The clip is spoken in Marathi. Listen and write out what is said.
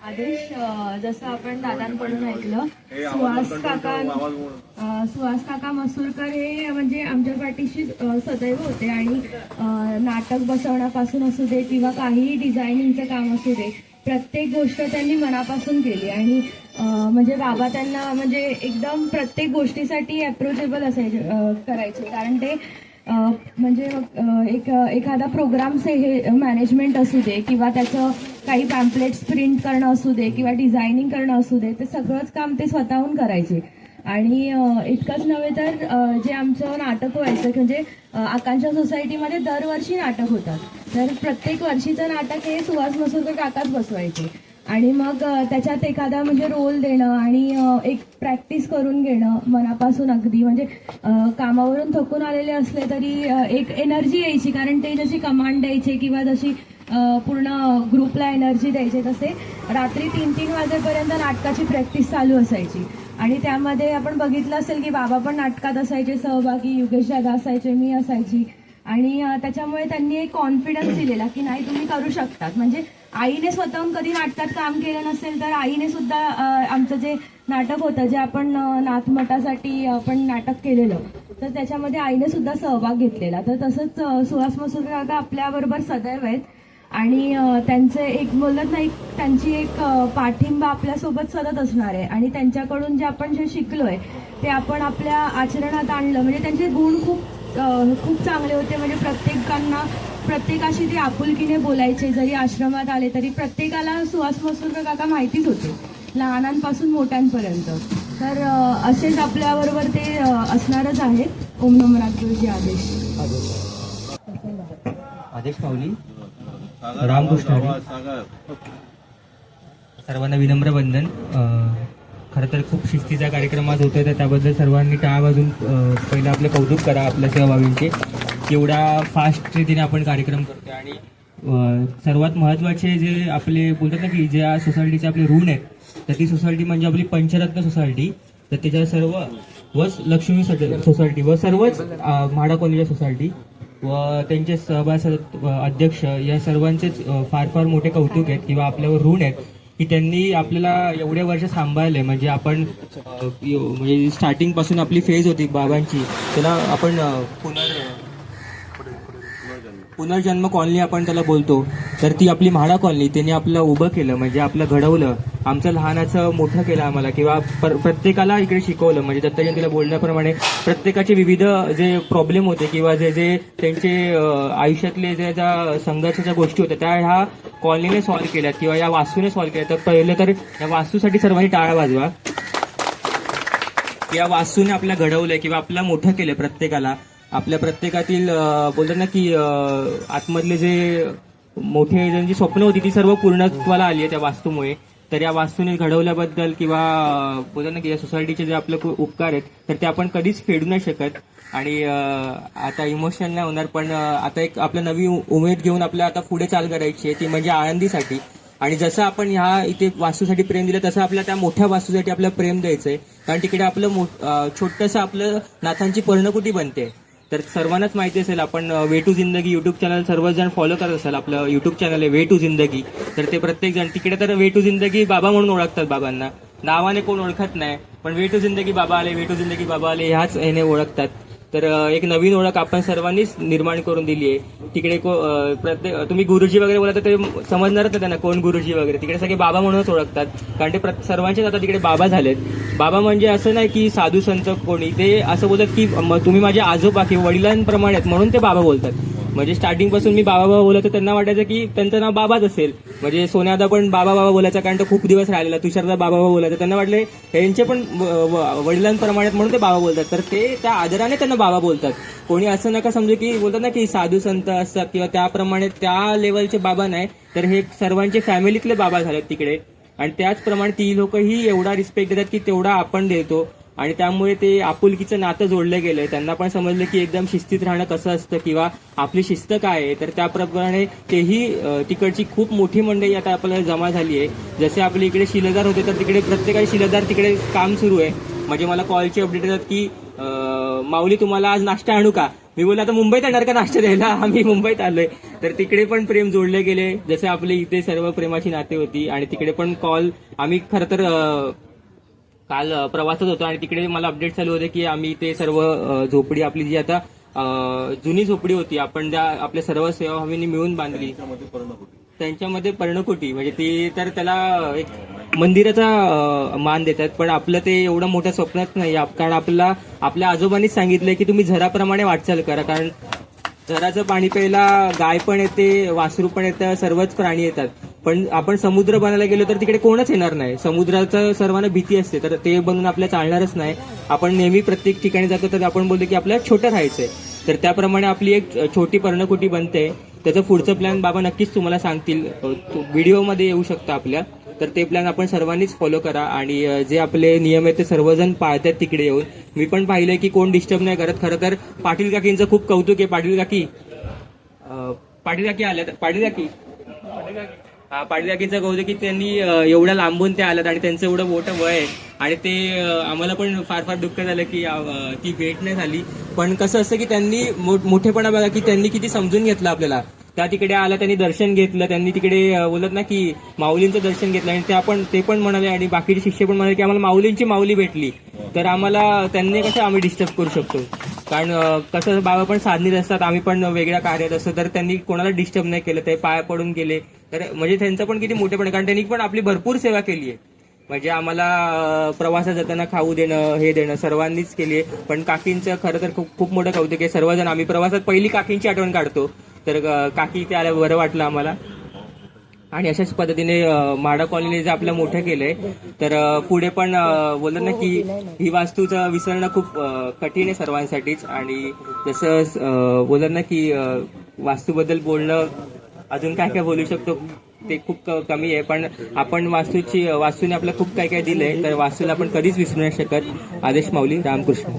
आदेश जसं आपण दादांकडून ऐकलं, सुहास काका मसूरकर हे म्हणजे आमच्या पाठीशी सदैव होते आणि नाटक बसवण्यापासून असू दे किंवा काहीही डिझायनिंगचं काम असू दे, प्रत्येक गोष्ट त्यांनी मनापासून केली आणि म्हणजे बाबा त्यांना म्हणजे एकदम प्रत्येक गोष्टीसाठी अप्रोचेबल असायचे करायचे. कारण ते म्हणजे एखादा प्रोग्रामचे हे मॅनेजमेंट असू दे किंवा त्याचं काही पॅम्पलेट्स प्रिंट करणं असू दे किंवा डिझायनिंग करणं असू दे, ते सगळंच काम ते स्वतःहून करायचे. आणि इतकंच नव्हे तर जे आमचं नाटक व्हायचं म्हणजे आकांक्षा सोसायटीमध्ये दरवर्षी नाटक होतात, तर प्रत्येक वर्षीचं नाटक हे सुहास मसूरकर काकाच बसवायचे. आणि मग त्याच्यात एखादा म्हणजे रोल देणं आणि एक प्रॅक्टिस करून घेणं मनापासून अगदी म्हणजे कामावरून थकून आलेले असले तरी एक एनर्जी यायची, कारण ते जशी कमांड द्यायचे किंवा जशी पूर्ण ग्रुपला एनर्जी द्यायचे, तसे रात्री 3-3 वाजेपर्यंत नाटकाची प्रॅक्टिस चालू असायची. आणि त्यामध्ये आपण बघितलं असेल की बाबा पण नाटकात असायचे सहभागी, योगेश दादा असायचे, मी असायची. आणि त्याच्यामुळे त्यांनी एक कॉन्फिडन्स दिलेला की नाही तुम्ही करू शकतात. म्हणजे आईने स्वतःहून कधी नाटकात काम केलं नसेल तर आईने सुद्धा आमचं जे नाटक होतं, जे आपण नाथमठासाठी आपण नाटक केलेलं, तर त्याच्यामध्ये आईने सुद्धा सहभाग घेतलेला. तर तसंच सुहास मसूरकर काका आपल्याबरोबर सदैव आहेत आणि त्यांचे एक बोलत नाही, त्यांची एक पाठिंबा आपल्यासोबत सतत असणार आहे. आणि त्यांच्याकडून जे आपण जे शिकलोय ते आपण आपल्या आचरणात आणलं. म्हणजे त्यांचे गुण खूप चांगले होते. म्हणजे प्रत्येकाशी ते आपुलकीने बोलायचे. जरी आश्रमात आले तरी प्रत्येकाला सुहास मसूरकर काका माहितीच होते, लहानांपासून मोठ्यांपर्यंत. तर असेच आपल्याबरोबर ते असणारच आहेत. ओम नमो नारायण. आदेश माऊली, रामकृष्ण हरी. सर्वांना विनम्र वंदन. खरं तर खूप शिस्तीचा कार्यक्रम आज होतोय, तर त्याबद्दल सर्वांनी टाळ वाजून पहिलं आपलं कौतुक करा आपल्या सहभागींचे. एवढा फास्ट रीतीने आपण कार्यक्रम करतोय. आणि सर्वात महत्त्वाचे जे आपले बोलतात ना की ज्या सोसायटीचे आपले ऋण आहेत, तर ती सोसायटी म्हणजे आपली पंचरत्न सोसायटी. तर त्याच्या सर्व व लक्ष्मी सोसायटी व सर्वच म्हाडा कॉलनीच्या सोसायटी व त्यांचे सभासद अध्यक्ष या सर्वांचेच फार फार मोठे कौतुक आहेत किंवा आपल्यावर ऋण आहेत की त्यांनी आपल्याला एवढे वर्ष सांभाळले. म्हणजे आपण म्हणजे स्टार्टिंग पासून आपली फेज होती बाबांची, त्याला आपण पुनर्जन्म कॉलनी आपण त्याला बोलतो. तर ती आपली म्हाडा कॉलनी त्यांनी आपलं उभं केलं, म्हणजे आपलं घडवलं, आमचं लहानाचं मोठं केलं आम्हाला किंवा प्रत्येकाला इकडे शिकवलं. म्हणजे दत्तजयंतीला बोलण्याप्रमाणे प्रत्येकाचे विविध जे प्रॉब्लेम होते किंवा जे त्यांचे आयुष्यातले ज्या संघर्षाच्या गोष्टी होत्या त्या ह्या कॉलनीने सॉल्व्ह केल्यात किंवा या वास्तूने सॉल्व्ह केल्या. तर पहिले तर या वास्तूसाठी सर्वांनी टाळा वाजवा. या वास्तूने आपल्या घडवलंय किंवा आपल्याला मोठं केलं. प्रत्येकाला आपल्या प्रत्येकातील बोलतात ना की आतमधले जे मोठे ज्यांची स्वप्न होती ती सर्व पूर्णत्वाला आली आहे त्या वास्तूमुळे. तर या वास्तूने घडवल्याबद्दल किंवा बोलतात ना की या सोसायटीचे जे आपले उपकार आहेत तर ते आपण कधीच फेडू नाही शकत. आणि आता इमोशनल नाही होणार, पण आता एक आपल्या नवी उमेद घेऊन आपल्या आता पुढे चाल करायची आहे, ती म्हणजे आळंदीसाठी. आणि जसं आपण ह्या इथे वास्तूसाठी प्रेम दिलं तसं आपल्या त्या मोठ्या वास्तूसाठी आपल्याला प्रेम द्यायचंय. कारण तिकडे आपलं छोटंसं आपलं नाथांची पर्णकुटी बनते. तर सर्वांनाच माहिती असेल, आपण वे टू जिंदगी युट्यूब चॅनल सर्वजण फॉलो करत असाल. आपलं युट्यूब चॅनल आहे वे टू जिंदगी. तर ते प्रत्येक जण तिकडे तर वे टू जिंदगी बाबा म्हणून ओळखतात. बाबांना नावाने कोण ओळखत नाही, पण वे टू जिंदगी बाबा आले, वे टू जिंदगी बाबा आले ह्याच ह्याने ओळखतात. तर एक नवीन ओळख आपण सर्वांनीच निर्माण करून दिली आहे. तिकडे प्रत्येक तुम्ही गुरुजी वगैरे बोला तर ते समजणारच नाही त्यांना कोण गुरुजी वगैरे. तिकडे सगळे बाबा म्हणूनच ओळखतात, कारण ते सर्वांचेच आता तिकडे बाबा झालेत. बाबा म्हणजे असं नाही की साधू संत कोणी, ते असं बोलतात की तुम्ही माझे आजोबा किंवा वडिलांप्रमाणे आहेत म्हणून ते बाबा बोलतात. म्हणजे स्टार्टिंग पासून मी बाबा बोलायचं त्यांना वाटायचं की त्यांचं नाव बाबाच असेल. म्हणजे सोन्यादा पण बाबा बोलायचा, कारण तो खूप दिवस राहिलेला. तुषारदा बाबा बोलायचा, त्यांना वाटले यांचे पण वडिलांप्रमाणे म्हणून ते बाबा बोलतात. तर ते त्या आदराने त्यांना बाबा बोलतात. कोणी असं नका समजू की बोलतात ना की साधू संत असतात किंवा त्याप्रमाणे त्या लेवलचे बाबा नाही, तर हे सर्वांचे फॅमिलीतले बाबा झालेत तिकडे. आणि त्याचप्रमाणे ती लोकही एवढा रिस्पेक्ट देतात की तेवढा आपण देतो. आणि त्यामुळे ते आपुलकीचं नातं जोडलं गेलंय. त्यांना पण समजलं की एकदम शिस्तीत राहणं कसं असतं किंवा आपली शिस्त काय आहे. तर त्याप्रमाणे तेही तिकडची खूप मोठी मंडळी आता आपल्याला जमा झाली आहे. जसे आपले इकडे शिलेदार होते तर तिकडे प्रत्येकाचे शिलेदार तिकडे काम सुरू आहे. म्हणजे मला कॉलची अपडेट येतात की माऊली तुम्हाला आज नाश्ता आणू का. मी बोललो आता मुंबईत येणार का नाश्ता द्यायला, आम्ही मुंबईत आलोय. तर तिकडे पण प्रेम जोडले गेले, जसे आपले इथे सर्व प्रेमाची नाते होती. आणि तिकडे पण कॉल आम्ही खरं तर काल प्रवासात होतो आणि तिकडे मला अपडेट चालू होते की आम्ही ते सर्व झोपडी आपली जी आता जुनी झोपडी होती आपण त्या आपल्या सर्व सेवाभावींनी मिळून बांधली, त्यांच्यामध्ये पर्णकुटी म्हणजे ती तर त्याला एक मंदिराचा मान देतात. पण आपलं ते एवढं मोठं स्वप्नच नाही, कारण आपल्याला आपल्या आजोबांनीच सांगितलंय की तुम्ही झराप्रमाणे वाटचाल करा. कारण झराचं पाणी प्यायला गाय पण येते, वासरू पण येतं, सर्वच प्राणी येतात. पण आपण समुद्र बनायला गेलो तर तिकडे कोणच येणार नाही, समुद्राचं सर्वांना भीती असते, तर ते बनून आपल्याला चालणारच नाही. आपण नेहमी प्रत्येक ठिकाणी जातो तर आपण बोलतो की आपल्याला छोटं राहायचंय, तर त्याप्रमाणे आपली एक छोटी पर्णकुटी बनते. त्याचं पुढचं प्लॅन बाबा नक्कीच तुम्हाला सांगतील, व्हिडिओमध्ये येऊ शकतं आपल्या. तर ते प्लॅन आपण सर्वांनीच फॉलो करा आणि जे आपले नियम आहेत ते सर्वजण पाळतात तिकडे येऊन. मी पण पाहिलंय की कोण डिस्टर्ब नाही करत. खरं तर पाटील काकींचं खूप कौतुक आहे. पाटील काकी आल्यात. पाटील काकींचं कौतुक की त्यांनी एवढ्या लांबून ते आल्यात आणि त्यांचं एवढं मोठं वय आहे. आणि ते आम्हाला पण फार फार दुःख झालं की ती भेट नाही झाली. पण कसं असतं की त्यांनी मोठेपणा बघा की त्यांनी किती समजून घेतलं आपल्याला. त्या तिकडे आला, त्यांनी दर्शन घेतलं, त्यांनी तिकडे बोलत ना की माऊलींचं दर्शन घेतलं. आणि ते पण म्हणाले आणि बाकीचे शिष्य पण म्हणाले की आम्हाला माऊलींची माऊली भेटली. तर आम्हाला त्यांनी कसं आम्ही डिस्टर्ब करू शकतो, कारण कसं बाबा पण साधनीत असतात, आम्ही पण वेगळ्या कार्यात असतो. तर त्यांनी कोणाला डिस्टर्ब नाही केलं, ते पाया पडून गेले. तर म्हणजे त्यांचं पण किती मोठेपण आहे, कारण त्यांनी पण आपली भरपूर सेवा केली आहे. म्हणजे आम्हाला प्रवासात जाताना खाऊ देणं, हे देणं सर्वांनीच केली आहे. पण काकींचं खरं तर खूप मोठं कौतुक आहे. सर्वजण आम्ही प्रवासात पहिली काकींची आठवण काढतो. तर काकी इथे आल्या बरं वाटलं आम्हाला. आणि अशाच पद्धतीने माडा कॉलनीने जे आपलं मोठं केलंय, तर पुढे पण बोलतात ना की ही वास्तूचं विसरणं खूप कठीण आहे सर्वांसाठीच. आणि जसं बोलतात ना की वास्तूबद्दल बोलणं अजून काय काय बोलू शकतो ते खूप कमी आहे. पण आपण वास्तूने आपलं खूप काय काय दिलंय, तर वास्तूला आपण कधीच विसरू नाही शकत. आदेश माऊली, रामकृष्ण.